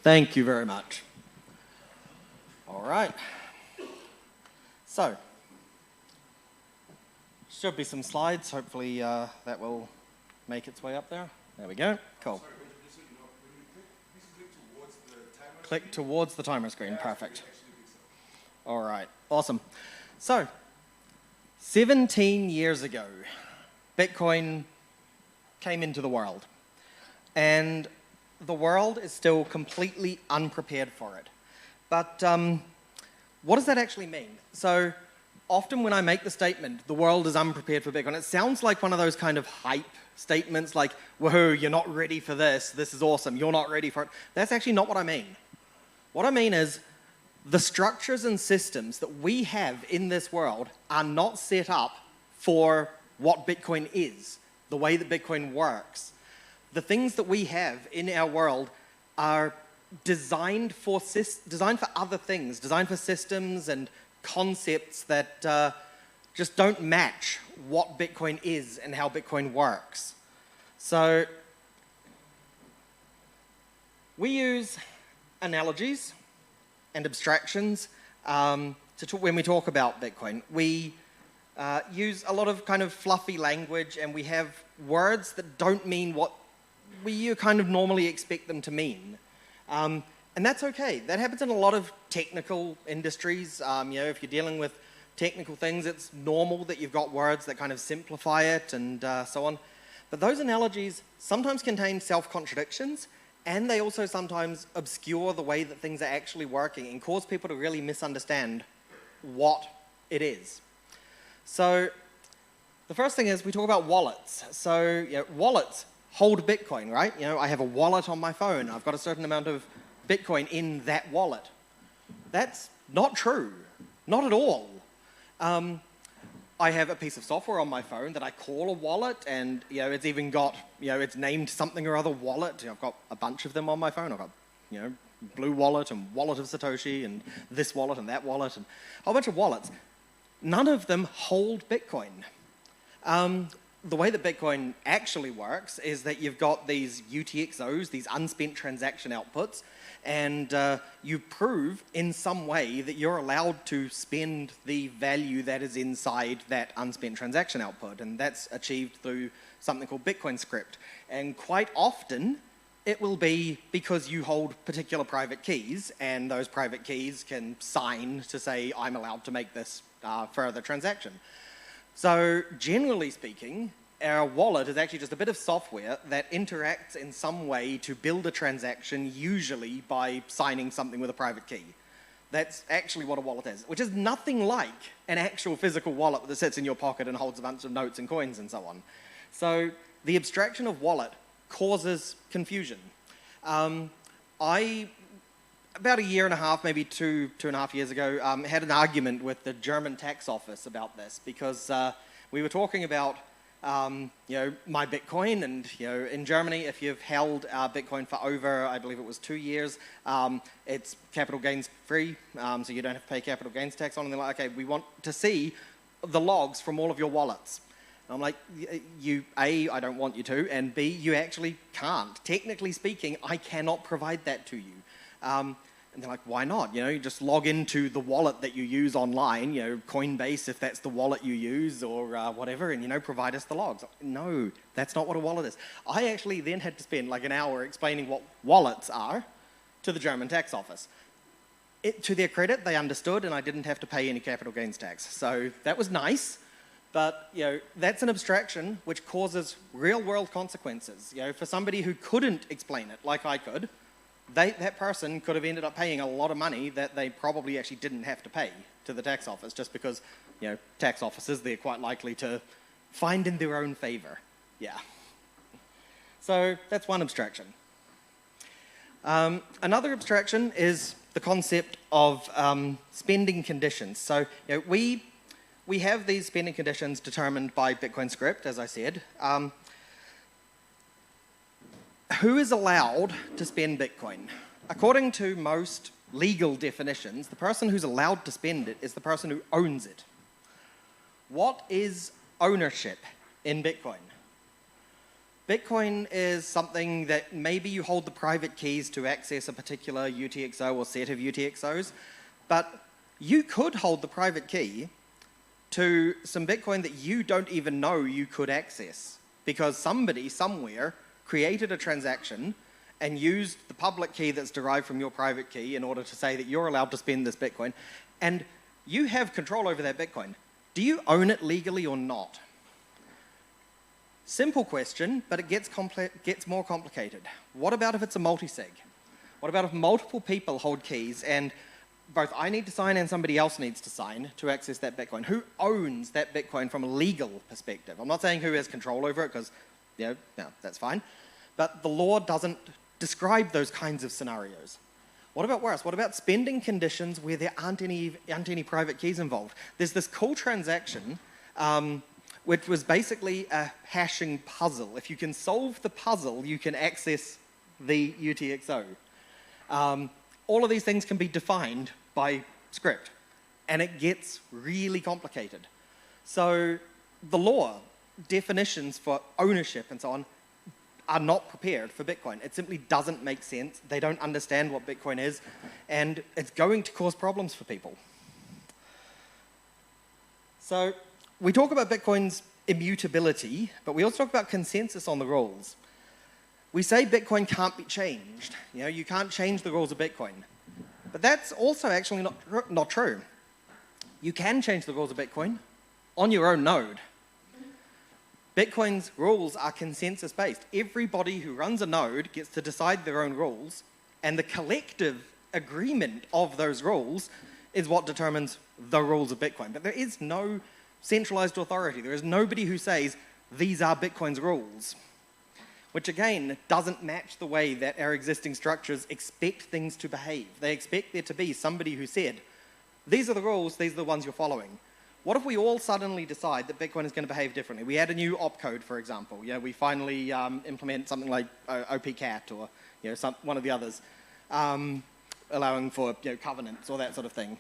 Thank you very much. All right. So, should be some slides. Hopefully that will make its way up there. There we go. Cool. Sorry, just so you know, when you click towards the timer Click towards the timer screen. yeah, Perfect. actually picks up. All right. Awesome. So, 17 years ago, Bitcoin came into the world. And the world is still completely unprepared for it. But what does that actually mean? So often when I make the statement, the world is unprepared for Bitcoin, it sounds like one of those kind of hype statements like, woohoo, you're not ready for this is awesome, you're not ready for it. That's actually not what I mean. What I mean is the structures and systems that we have in this world are not set up for what Bitcoin is, the way that Bitcoin works. The things that we have in our world are designed for other things, designed for systems and concepts that just don't match what Bitcoin is and how Bitcoin works. So we use analogies and abstractions when we talk about Bitcoin. We use a lot of kind of fluffy language, and we have words that don't mean what you kind of normally expect them to mean. And that's okay. That happens in a lot of technical industries. If you're dealing with technical things, it's normal that you've got words that kind of simplify it and so on. But those analogies sometimes contain self-contradictions, and they also sometimes obscure the way that things are actually working and cause people to really misunderstand what it is. So the first thing is we talk about wallets. So wallets hold Bitcoin, right? I have a wallet on my phone. I've got a certain amount of Bitcoin in that wallet. That's not true. Not at all. I have a piece of software on my phone that I call a wallet, and it's even got, it's named something or other wallet. I've got a bunch of them on my phone. I've got, Blue Wallet and Wallet of Satoshi and this wallet and that wallet and a whole bunch of wallets. None of them hold Bitcoin. The way that Bitcoin actually works is that you've got these UTXOs, these unspent transaction outputs, and you prove in some way that you're allowed to spend the value that is inside that unspent transaction output, and that's achieved through something called Bitcoin script. And quite often, it will be because you hold particular private keys, and those private keys can sign to say, I'm allowed to make this further transaction. So generally speaking, our wallet is actually just a bit of software that interacts in some way to build a transaction, usually by signing something with a private key. That's actually what a wallet is, which is nothing like an actual physical wallet that sits in your pocket and holds a bunch of notes and coins and so on. So the abstraction of wallet causes confusion. About a year and a half, maybe two and a half years ago, had an argument with the German tax office about this because we were talking about my Bitcoin, and in Germany, if you've held Bitcoin for over, I believe it was 2 years, it's capital gains free, so you don't have to pay capital gains tax on it. And they're like, okay, we want to see the logs from all of your wallets. And I'm like, A, I don't want you to, and B, you actually can't. Technically speaking, I cannot provide that to you. And they're like, why not? You just log into the wallet that you use online, Coinbase if that's the wallet you use or whatever, and provide us the logs. No, that's not what a wallet is. I actually then had to spend like an hour explaining what wallets are to the German tax office. To their credit, they understood, and I didn't have to pay any capital gains tax. So that was nice, but that's an abstraction which causes real-world consequences. For somebody who couldn't explain it like I could, that person could have ended up paying a lot of money that they probably actually didn't have to pay to the tax office, just because, tax officers, they're quite likely to find in their own favor. Yeah. So that's one abstraction. Another abstraction is the concept of spending conditions. So we have these spending conditions determined by Bitcoin script, as I said. Who is allowed to spend Bitcoin? According to most legal definitions, the person who's allowed to spend it is the person who owns it. What is ownership in Bitcoin? Bitcoin is something that maybe you hold the private keys to access a particular UTXO or set of UTXOs, but you could hold the private key to some Bitcoin that you don't even know you could access because somebody somewhere created a transaction and used the public key that's derived from your private key in order to say that you're allowed to spend this Bitcoin, and you have control over that Bitcoin. Do you own it legally or not? Simple question, but it gets more complicated. What about if it's a multi-sig? What about if multiple people hold keys and both I need to sign and somebody else needs to sign to access that Bitcoin? Who owns that Bitcoin from a legal perspective? I'm not saying who has control over it because, no, that's fine. But the law doesn't describe those kinds of scenarios. What about worse? What about spending conditions where there aren't any private keys involved? There's this cool transaction which was basically a hashing puzzle. If you can solve the puzzle, you can access the UTXO. All of these things can be defined by script, and it gets really complicated. So the law, definitions for ownership and so on, are not prepared for Bitcoin. It simply doesn't make sense. They don't understand what Bitcoin is, and it's going to cause problems for people. So we talk about Bitcoin's immutability, but we also talk about consensus on the rules. We say Bitcoin can't be changed. You know, you can't change the rules of Bitcoin. But that's also actually not true. You can change the rules of Bitcoin on your own node. Bitcoin's rules are consensus-based. Everybody who runs a node gets to decide their own rules, and the collective agreement of those rules is what determines the rules of Bitcoin. But there is no centralized authority. There is nobody who says, these are Bitcoin's rules, which again doesn't match the way that our existing structures expect things to behave. They expect there to be somebody who said, these are the rules, these are the ones you're following. What if we all suddenly decide that Bitcoin is going to behave differently? We add a new opcode, for example. You know, we finally implement something like OPCAT or one of the others, allowing for covenants or that sort of thing.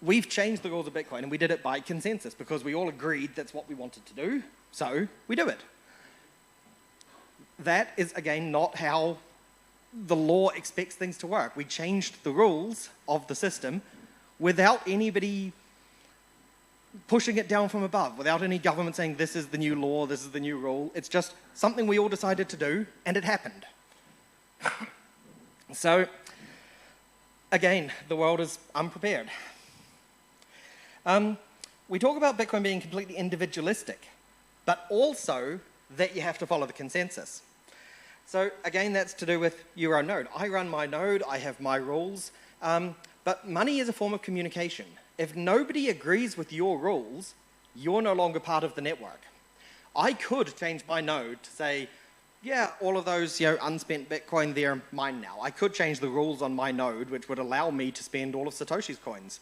We've changed the rules of Bitcoin, and we did it by consensus because we all agreed that's what we wanted to do, so we do it. That is, again, not how the law expects things to work. We changed the rules of the system without anybody pushing it down from above, without any government saying this is the new law, this is the new rule. It's just something we all decided to do, and it happened. So, again, the world is unprepared. We talk about Bitcoin being completely individualistic, but also that you have to follow the consensus. So again, that's to do with your own node. I run my node, I have my rules, but money is a form of communication. If nobody agrees with your rules, you're no longer part of the network. I could change my node to say, yeah, all of those unspent Bitcoin, they're mine now. I could change the rules on my node, which would allow me to spend all of Satoshi's coins.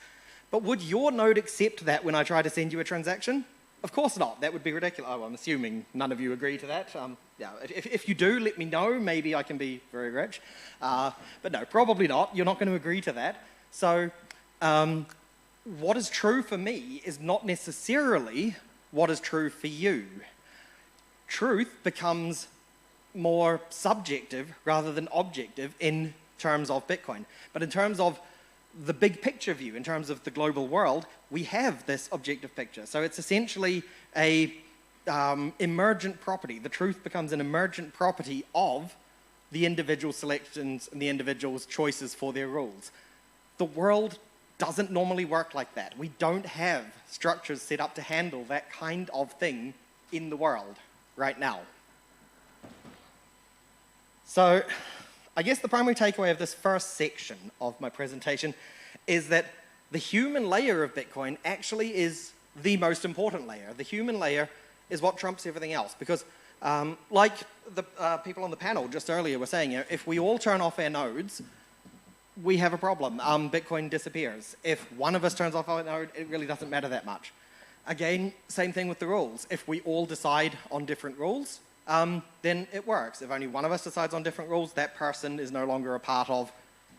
But would your node accept that when I try to send you a transaction? Of course not. That would be ridiculous. Oh, I'm assuming none of you agree to that. Yeah, if you do, let me know. Maybe I can be very rich. But no, probably not. You're not going to agree to that. So what is true for me is not necessarily what is true for you. Truth becomes more subjective rather than objective in terms of Bitcoin. But in terms of the big picture view, in terms of the global world, we have this objective picture. So it's essentially a emergent property. The truth becomes an emergent property of the individual selections and the individual's choices for their rules. The world doesn't normally work like that. We don't have structures set up to handle that kind of thing in the world right now. So I guess the primary takeaway of this first section of my presentation is that the human layer of Bitcoin actually is the most important layer. The human layer is what trumps everything else, because like the people on the panel just earlier were saying, if we all turn off our nodes, we have a problem. Bitcoin disappears. If one of us turns off our node, it really doesn't matter that much. Again, same thing with the rules. If we all decide on different rules, then it works. If only one of us decides on different rules, that person is no longer a part of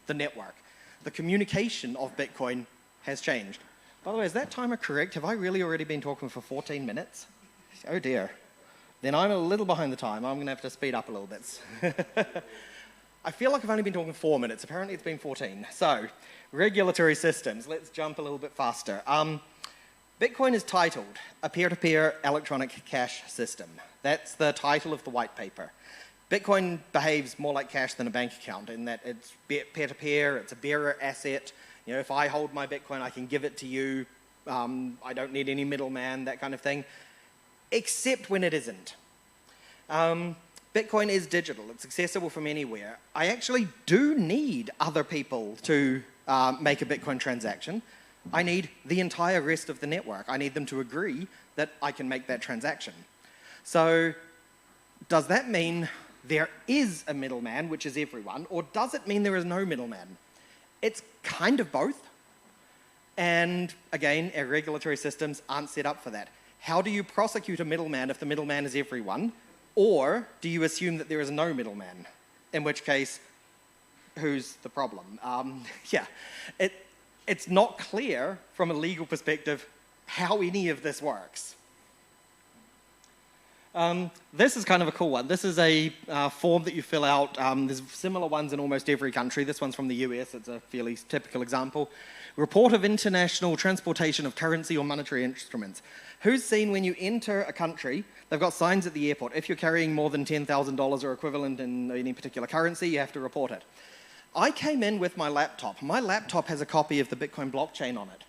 the network. The communication of Bitcoin has changed. By the way, is that timer correct? Have I really already been talking for 14 minutes? Oh dear. Then I'm a little behind the time. I'm going to have to speed up a little bit. I feel like I've only been talking 4 minutes. Apparently it's been 14. So, regulatory systems. Let's jump a little bit faster. Bitcoin is titled a peer-to-peer electronic cash system. That's the title of the white paper. Bitcoin behaves more like cash than a bank account in that it's peer-to-peer, it's a bearer asset. You know, if I hold my Bitcoin, I can give it to you. I don't need any middleman, that kind of thing. Except when it isn't. Bitcoin is digital. It's accessible from anywhere. I actually do need other people to make a Bitcoin transaction. I need the entire rest of the network. I need them to agree that I can make that transaction. So does that mean there is a middleman, which is everyone, or does it mean there is no middleman? It's kind of both. And again, our regulatory systems aren't set up for that. How do you prosecute a middleman if the middleman is everyone? Or do you assume that there is no middleman? In which case, who's the problem? It's not clear from a legal perspective how any of this works. This is kind of a cool one. This is a form that you fill out. There's similar ones in almost every country. This one's from the US. It's a fairly typical example. Report of international transportation of currency or monetary instruments. Who's seen when you enter a country, they've got signs at the airport. If you're carrying more than $10,000 or equivalent in any particular currency, you have to report it. I came in with my laptop. My laptop has a copy of the Bitcoin blockchain on it.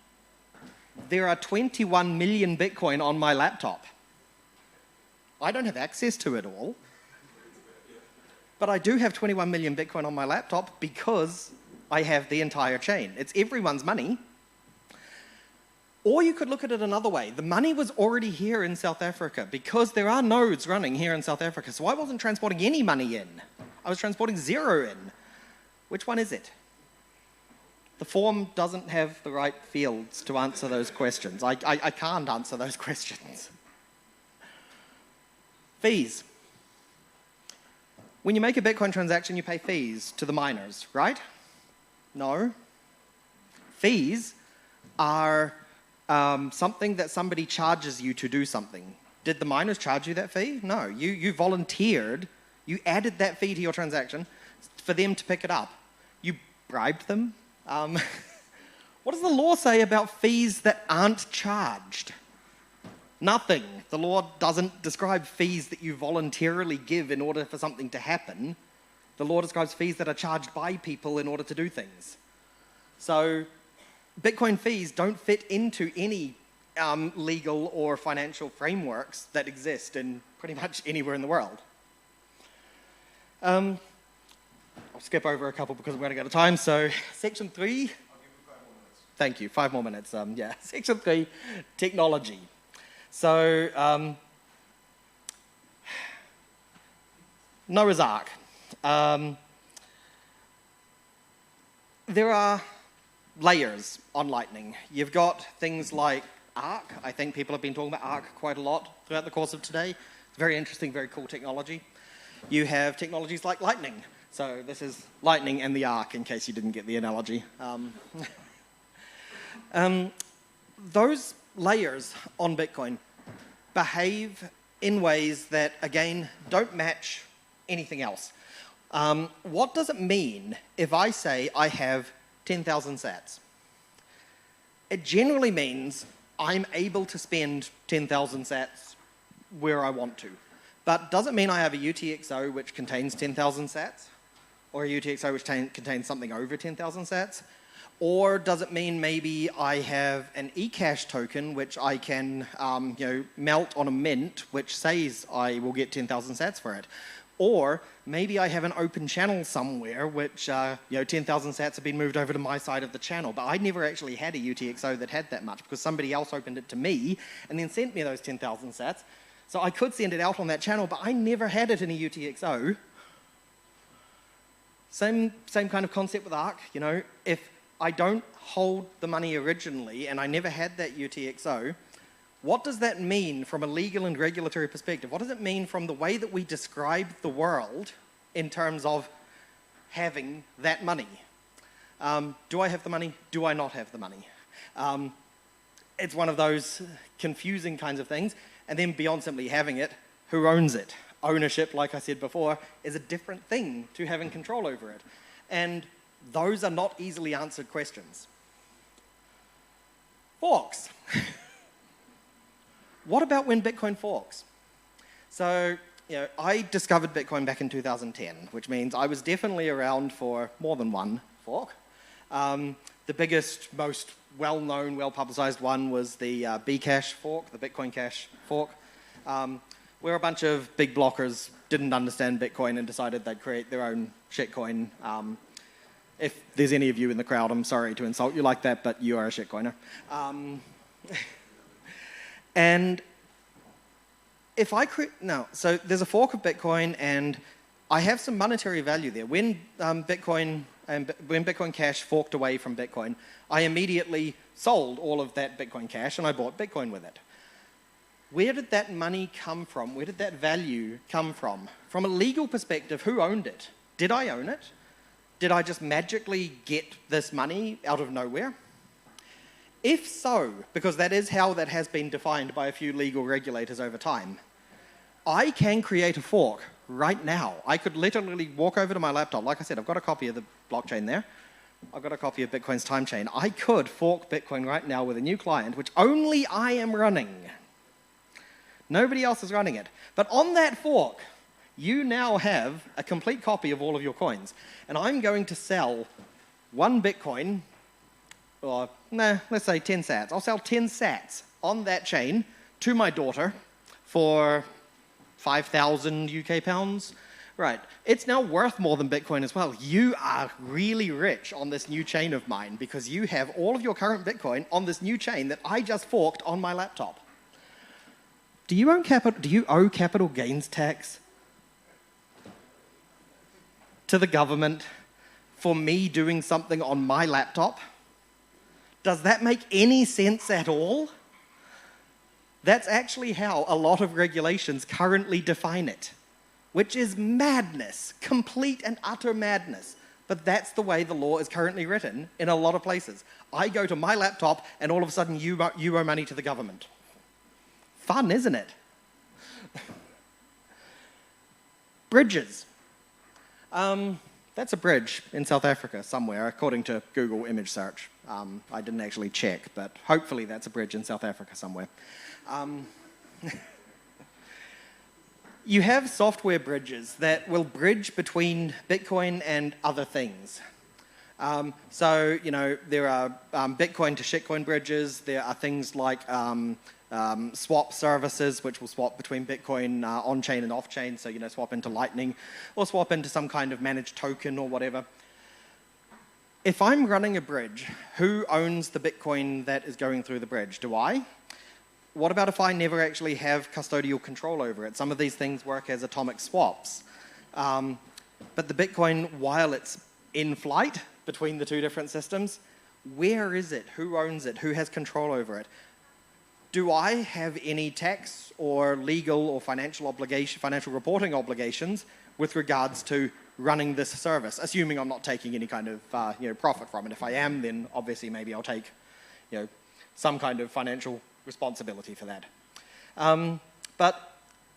There are 21 million Bitcoin on my laptop. I don't have access to it all. But I do have 21 million Bitcoin on my laptop because I have the entire chain. It's everyone's money. Or you could look at it another way. The money was already here in South Africa because there are nodes running here in South Africa. So I wasn't transporting any money in. I was transporting zero in. Which one is it? The form doesn't have the right fields to answer those questions. I can't answer those questions. Fees. When you make a Bitcoin transaction, you pay fees to the miners, right? No. Fees are something that somebody charges you to do something. Did the miners charge you that fee? No. You volunteered. You added that fee to your transaction for them to pick it up. You bribed them. What does the law say about fees that aren't charged? Nothing. The law doesn't describe fees that you voluntarily give in order for something to happen. The law describes fees that are charged by people in order to do things. So Bitcoin fees don't fit into any legal or financial frameworks that exist in pretty much anywhere in the world. I'll skip over a couple because we're running out of time. So section 3. I'll give you 5 more minutes. Thank you. 5 more minutes. Section 3, technology. So Noah's Ark. There are layers on Lightning. You've got things like Ark. I think people have been talking about Ark quite a lot throughout the course of today. It's very interesting, very cool technology. You have technologies like Lightning. So this is Lightning and the Ark, in case you didn't get the analogy. Those layers on Bitcoin behave in ways that, again, don't match anything else. What does it mean if I say I have 10,000 sats? It generally means I'm able to spend 10,000 sats where I want to. But does it mean I have a UTXO which contains 10,000 sats? Or a UTXO which contains something over 10,000 sats? Or does it mean maybe I have an eCash token which I can melt on a mint which says I will get 10,000 sats for it? Or maybe I have an open channel somewhere which 10,000 sats have been moved over to my side of the channel, but I never actually had a UTXO that had that much because somebody else opened it to me and then sent me those 10,000 sats. So I could send it out on that channel, but I never had it in a UTXO. Same kind of concept with Ark. If I don't hold the money originally and I never had that UTXO, what does that mean from a legal and regulatory perspective? What does it mean from the way that we describe the world in terms of having that money? Do I have the money? Do I not have the money? It's one of those confusing kinds of things. And then beyond simply having it, who owns it? Ownership, like I said before, is a different thing to having control over it. And those are not easily answered questions. Forks. What about when Bitcoin forks? So, I discovered Bitcoin back in 2010, which means I was definitely around for more than one fork. The biggest, most well-known, well-publicized one was the Bcash fork, the Bitcoin Cash fork, where a bunch of big blockers didn't understand Bitcoin and decided they'd create their own shitcoin. If there's any of you in the crowd, I'm sorry to insult you like that, but you are a shitcoiner. And if I create, so there's a fork of Bitcoin, and I have some monetary value there. When Bitcoin Cash forked away from Bitcoin, I immediately sold all of that Bitcoin Cash and I bought Bitcoin with it. Where did that money come from? Where did that value come from? From a legal perspective, who owned it? Did I own it? Did I just magically get this money out of nowhere? If so, because that is how that has been defined by a few legal regulators over time, I can create a fork right now. I could literally walk over to my laptop. Like I said, I've got a copy of the blockchain there. I've got a copy of Bitcoin's time chain. I could fork Bitcoin right now with a new client, which only I am running. Nobody else is running it. But on that fork, you now have a complete copy of all of your coins. And I'm going to sell one Bitcoin, or let's say 10 sats. I'll sell 10 sats on that chain to my daughter for 5,000 UK pounds. Right, it's now worth more than Bitcoin as well. You are really rich on this new chain of mine because you have all of your current Bitcoin on this new chain that I just forked on my laptop. Do you owe capital gains tax to the government for me doing something on my laptop? Does that make any sense at all? That's actually how a lot of regulations currently define it, which is madness, complete and utter madness. But that's the way the law is currently written in a lot of places. I go to my laptop and all of a sudden you owe money to the government. Fun, isn't it? Bridges. That's a bridge in South Africa somewhere, according to Google image search. I didn't actually check, but hopefully that's a bridge in South Africa somewhere. You have software bridges that will bridge between Bitcoin and other things. So, there are Bitcoin to shitcoin bridges. There are things like swap services, which will swap between Bitcoin on-chain and off-chain. So, swap into Lightning or swap into some kind of managed token or whatever. If I'm running a bridge, who owns the Bitcoin that is going through the bridge? Do I? What about if I never actually have custodial control over it? Some of these things work as atomic swaps. But the Bitcoin, while it's in flight between the two different systems, where is it? Who owns it? Who has control over it? Do I have any tax or legal or financial reporting obligations with regards to running this service, assuming I'm not taking any kind of profit from it? If I am, then obviously maybe I'll take some kind of financial responsibility for that. But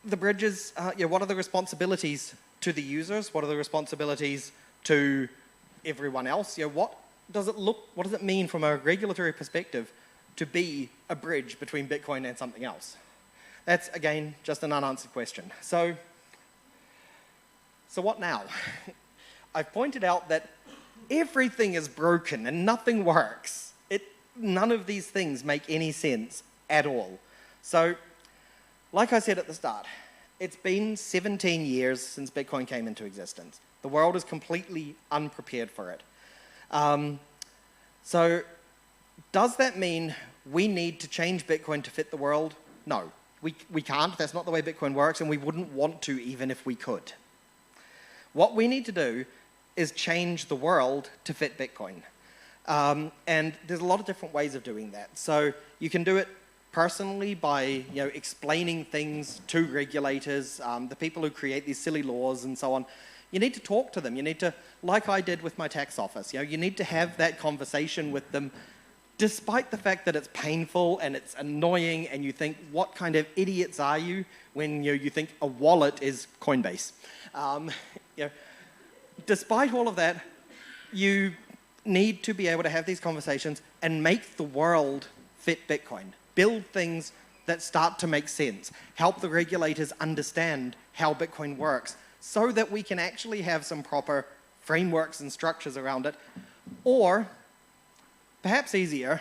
the bridges, what are the responsibilities to the users? What are the responsibilities to everyone else? What does it mean from a regulatory perspective to be a bridge between Bitcoin and something else? That's, again, just an unanswered question. So what now? I've pointed out that everything is broken and nothing works. None of these things make any sense at all. So, like I said at the start, it's been 17 years since Bitcoin came into existence. The world is completely unprepared for it. So, does that mean we need to change Bitcoin to fit the world? No, we can't. That's not the way Bitcoin works, and we wouldn't want to even if we could. What we need to do is change the world to fit Bitcoin. And there's a lot of different ways of doing that. So you can do it personally by explaining things to regulators, the people who create these silly laws and so on. You need to talk to them. You need to, like I did with my tax office, you need to have that conversation with them despite the fact that it's painful and it's annoying and you think, what kind of idiots are you when you think a wallet is Coinbase? You know, despite all of that, you need to be able to have these conversations and make the world fit Bitcoin. Build things that start to make sense. Help the regulators understand how Bitcoin works so that we can actually have some proper frameworks and structures around it. Or, perhaps easier,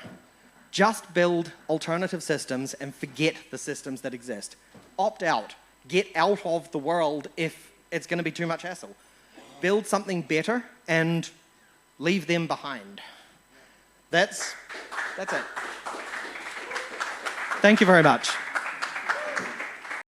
just build alternative systems and forget the systems that exist. Opt out. Get out of the world if it's going to be too much hassle. Build something better and leave them behind. That's it. Thank you very much.